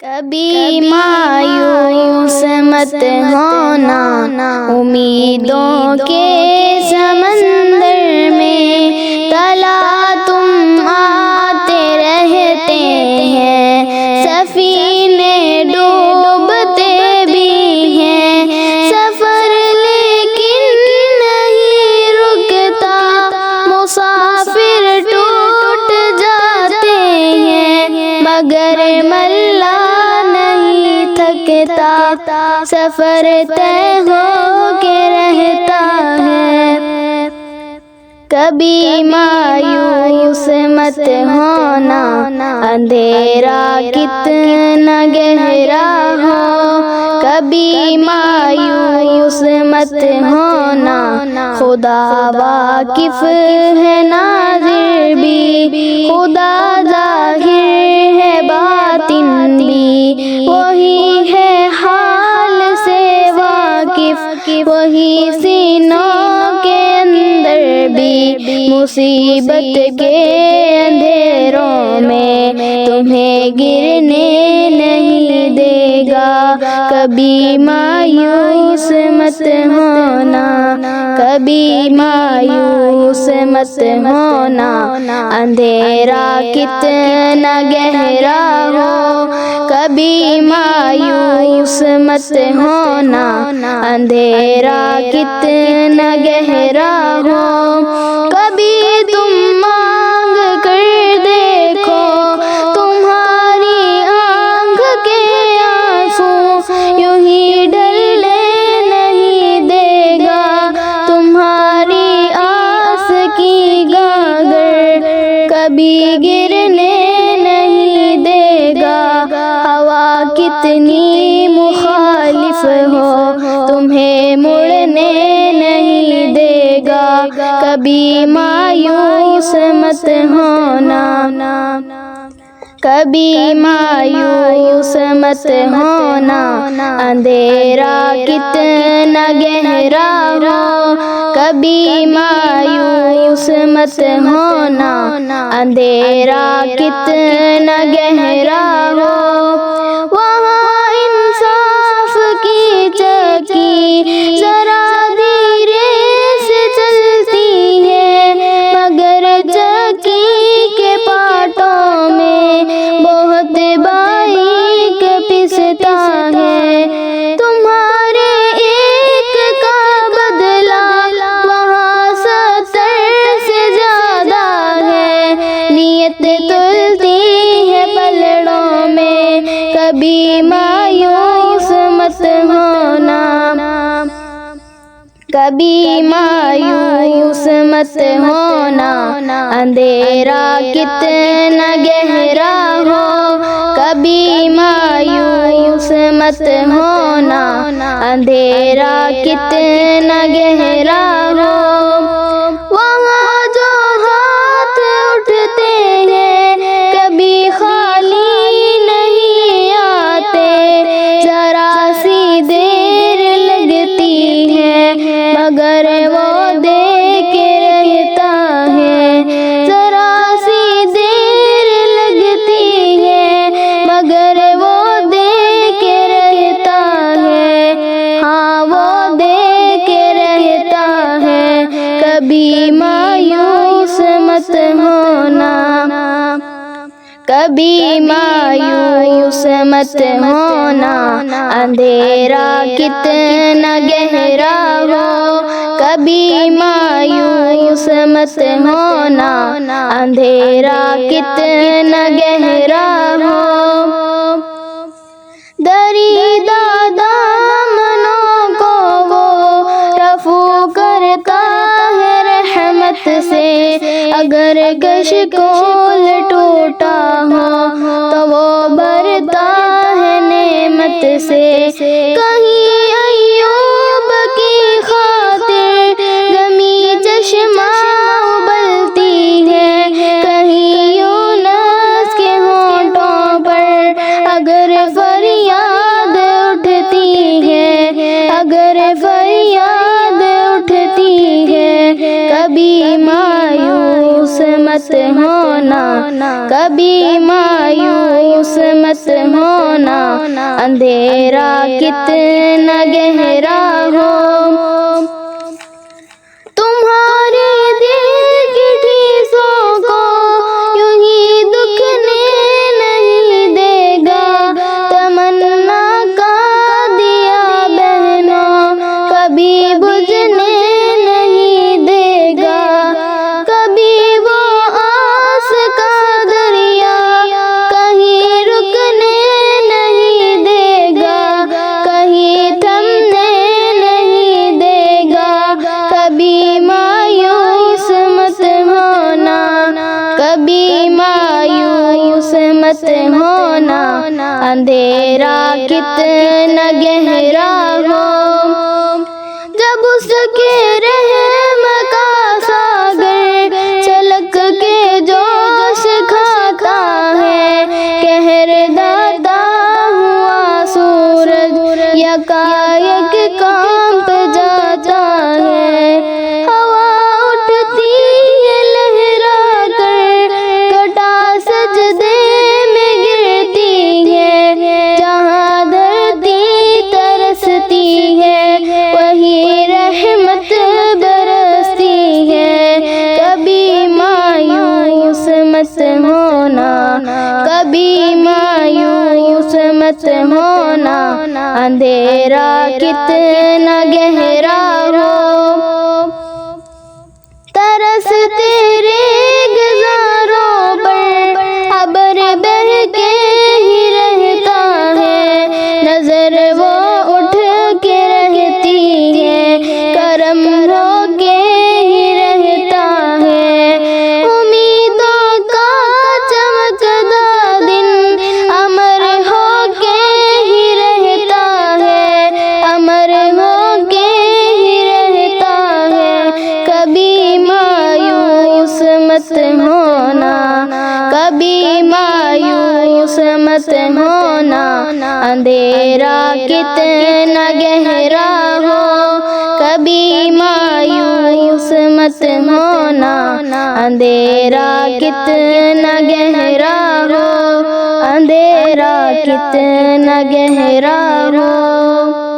کبھی مایوس مت ہونا، امیدوں کے سمندر میں تلا تم آتے رہتے ہیں، سفینے ڈوبتے بھی ہیں، سفر لیکن نہیں رکتا، مسافر ٹوٹ جاتے ہیں، مگر ملا سفر طے ہو کے رہتا ہے۔ کبھی مایوس مت ہونا، اندھیرا کتنا گہرا ہو، کبھی مایوس مت ہونا، خدا واقف ہے ناظر بھی، خدا ظاہر ہے باطن بھی، وہی ہے حال سے واقف، وہی سینوں کے اندر بھی، مصیبت کے اندھیروں میں تمہیں گرنے نہیں دے گا۔ کبھی مایوس مت ہونا، کبھی مایوس مت ہونا، اندھیرا کتنا گہرا ہو، کبھی مایوس مت ہونا، اندھیرا کتنا گہرا ہو، کبھی تم مانگ کر دیکھو، تمہاری آنکھ کے آنسو یوں ہی ڈلنے نہیں دے گا، تمہاری آس کی گاگر کبھی گرنے نہیں دے گا، ہوا کتنی مخالف ہو تمہیں مڑنے نہیں دے گا، کبھی مایوس مت ہونا، کبھی مایوس مت ہونا، اندھیرا کتنا گہرا ہو، کبھی مایوس مت ہونا، اندھیرا کتنا گہرا ہو، وہاں انصاف کی چکی ذرا دھیرے سے چلتی ہے، مگر چکی کے پاٹوں میں بہت باریک پستا ہے، تمہارے ایک کا بدلہ وہاں 70 سے زیادہ ہے، نیت تلتی ہے پلڑوں میں، کبھی مایوس مت ہونا، کبھی مایوس مت ہونا، اندھیرا کتنا گہرا ہو، کبھی مایوس مت ہونا، اندھیرا کتنا گہرا ہو، وہاں جو ہاتھ اٹھتے ہیں کبھی خالی نہیں آتے، ذرا سی دیر لگتی ہے مگر وہ دے کے رہتا ہے، ذرا سی دیر لگتی ہے مگر وہ دے کے رہتا ہے، ہاں وہ دے کے رہتا ہے، کبھی مایوس مت ہونا، کبھی مایوس مت ہونا، اندھیرا کتنا گہرا ہو، کبھی مایوس مت ہونا، اندھیرا کتنا گہرا ہو، دریدہ دامنوں کو وہ رفو کرتا ہے رحمت سے، اگر کشکول ٹوٹا ہو تو وہ بھرتا ہے نعمت سے، کہیں ایوب کی خاطر غمی چشمہ ابلتی ہے، کہیں یونس کے ہونٹوں پر اگر فریاد اٹھتی ہے، اگر فریاد اٹھتی ہے، کبھی مایوس مت ہونا، کبھی مایوس مت ہونا، اندھیرا کتنا گہرا ہو، تمہارے دل کی ٹھیسوں کو یوں ہی دکھنے نہیں دے گا، تمنا کا دیا بہنوں کبھی بجھنے نہیں دے گا، کبھی وہ آس کا دریا کہیں رکنے نہیں دے گا، کہیں تھمنے نہیں دے گا، کبھی مایوس مت ہونا، کبھی مایوس مت ہونا، اندھیرا کتنا گہرا ہو، جب اس کے رحم کا ساگر چھلک کے جوش کھاتا ہے، قہر داتا ہوا سورج یکایک کانپ جاتا ہے، ہوا اٹھتی ہے لہرا کر، گھٹا سجدے میں گرتی ہے، جہاں دھرتی ترستی ہے وہی رحمت برستی ہے، کبھی مایوس مت ہونا، کبھی مایوس مت ہونا، اندھیرا کتنا گہرا ہو، ترس تیرے گزاروں پر ابر بہہ کے ہی رہتا ہے، نظر وہ اٹھ کے رہتی ہے، کرم ہو کے ہی رہتا ہے، امیدوں کا چمکدا دن امر ہو کے ہی رہتا ہے، امر ہو کے ہی رہتا ہے، کبھی مایوس مت ہونا، کبھی مایوس مت ہونا، اندھیرا کتنا گہرا ہو، کبھی مایوس مت ہونا، اندھیرا کتنا گہرا ہو، اندھیرا کتنا گہرا ہو۔